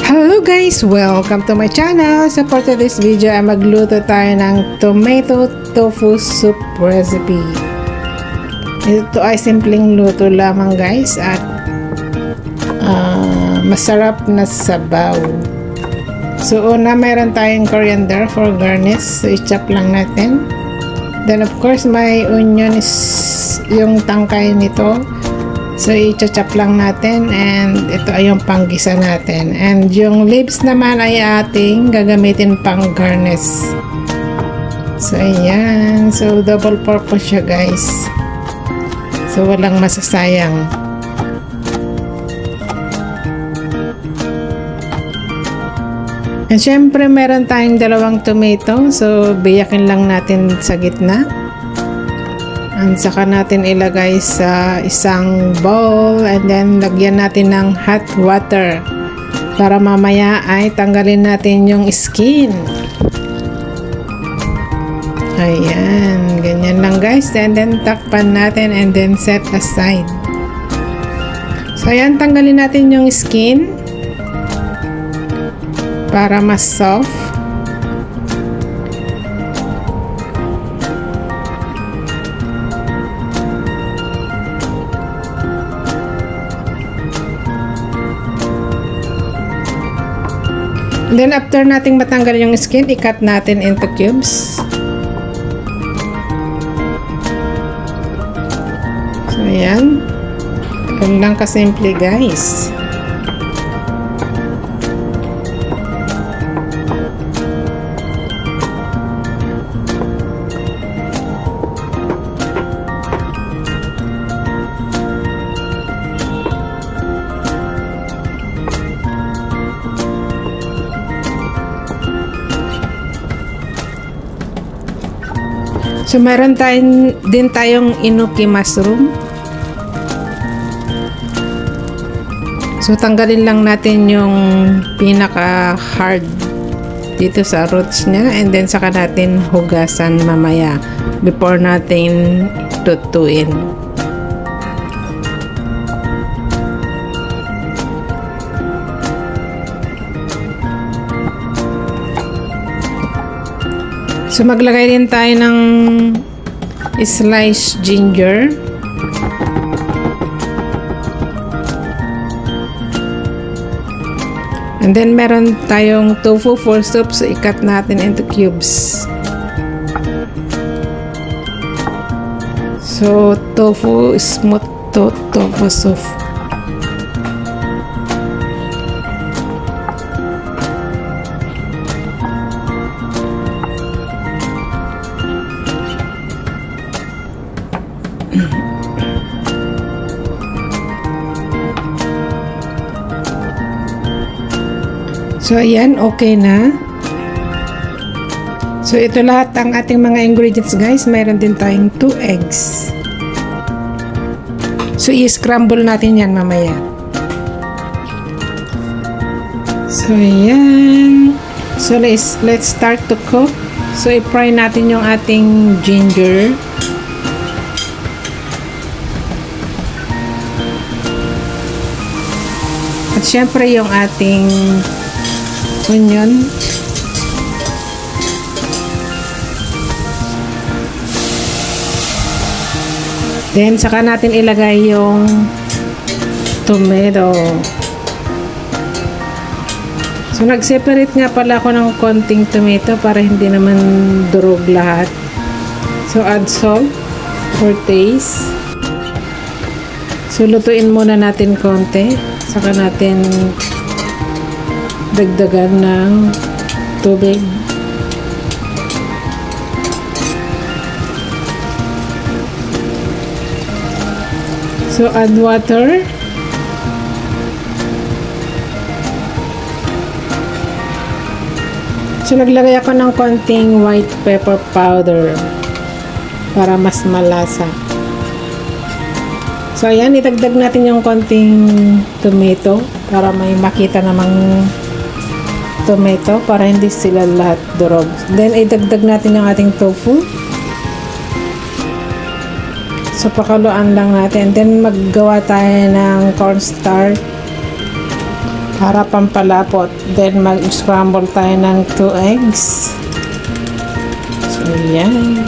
Hello guys! Welcome to my channel! So for today's video ay magluto tayo ng tomato tofu soup recipe. Ito ay simpleng luto lamang guys at masarap na sabaw. So una meron tayong coriander for garnish. So i-chop lang natin. Then of course may onion is yung tangkay nito. So, i-chop lang natin and ito ay yung panggisa natin. And yung leaves naman ay ating gagamitin pang garnish. So, ayan. So, double purpose siya guys. So, walang masasayang. And syempre, meron tayong dalawang tomato. So, biyakin lang natin sa gitna. And saka natin ilagay sa isang bowl and then lagyan natin ng hot water para mamaya ay tanggalin natin yung skin. Ayan, ganyan lang guys. And then takpan natin and then set aside. So ayan, tanggalin natin yung skin para mas soft. Then after nating matanggal yung skin, i-cut natin into cubes. So ayan. Ganun lang kasimple guys. So, meron din tayong enoki mushroom. So, tanggalin lang natin yung pinaka-hard dito sa roots niya. And then, saka natin hugasan mamaya before natin tutuin. So, maglagay din tayo ng sliced ginger. And then, meron tayong tofu for soup. So, i-cut natin into cubes. So, tofu smooth tofu soup. So, ayan, okay na. So, ito lahat ang ating mga ingredients, guys. Mayroon din tayong 2 eggs. So, i-scramble natin yan mamaya. So, ayan. So, let's start to cook. So, i-fry natin yung ating ginger. At syempre, yung ating onion. Then, saka natin ilagay yung tomato. So, nag-separate nga pala ako ng konting tomato para hindi naman durog lahat. So, add salt for taste. So, lutuin muna natin konti. Saka natin dagdagan ng tubig. So, add water. So, naglagay ako ng konting white pepper powder para mas malasa. So, ayan, itagdag natin yung konting tomato para may makita namang tomato para hindi sila lahat durog. Then, idagdag natin yung ating tofu. So, pakuluan lang natin. Then, maggawa tayo ng cornstarch para pampalapot. Then mag-scramble tayo ng 2 eggs. So yan.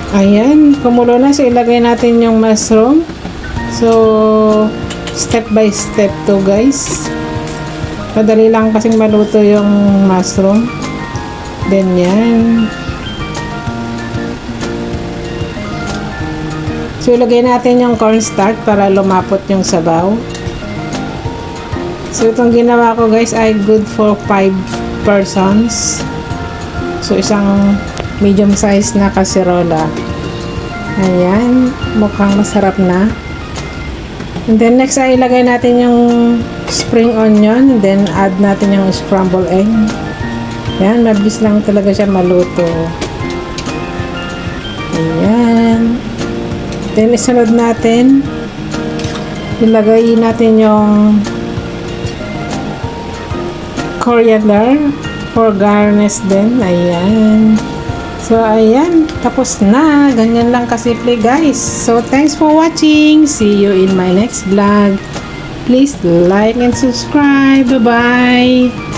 Ayan, kumulo na. So ilagay natin yung mushroom. So step by step to guys. Madali lang kasing maluto yung mushroom. Then yan. So ilagay natin yung cornstarch para lumapot yung sabaw. So itong ginawa ko guys ay good for 5 persons. So isang medium size na kaserola. Ayan, mukhang masarap na. And then next ay ilagay natin yung spring onion, and then add natin yung scrambled egg. Ayan, mabilis lang talaga siya maluto. Ayan. Then isunod natin, ilagay natin yung coriander for garnish din. Ayan. So, ayan. Tapos na. Ganyan lang kasimple, guys. So, thanks for watching. See you in my next vlog. Please like and subscribe. Bye-bye.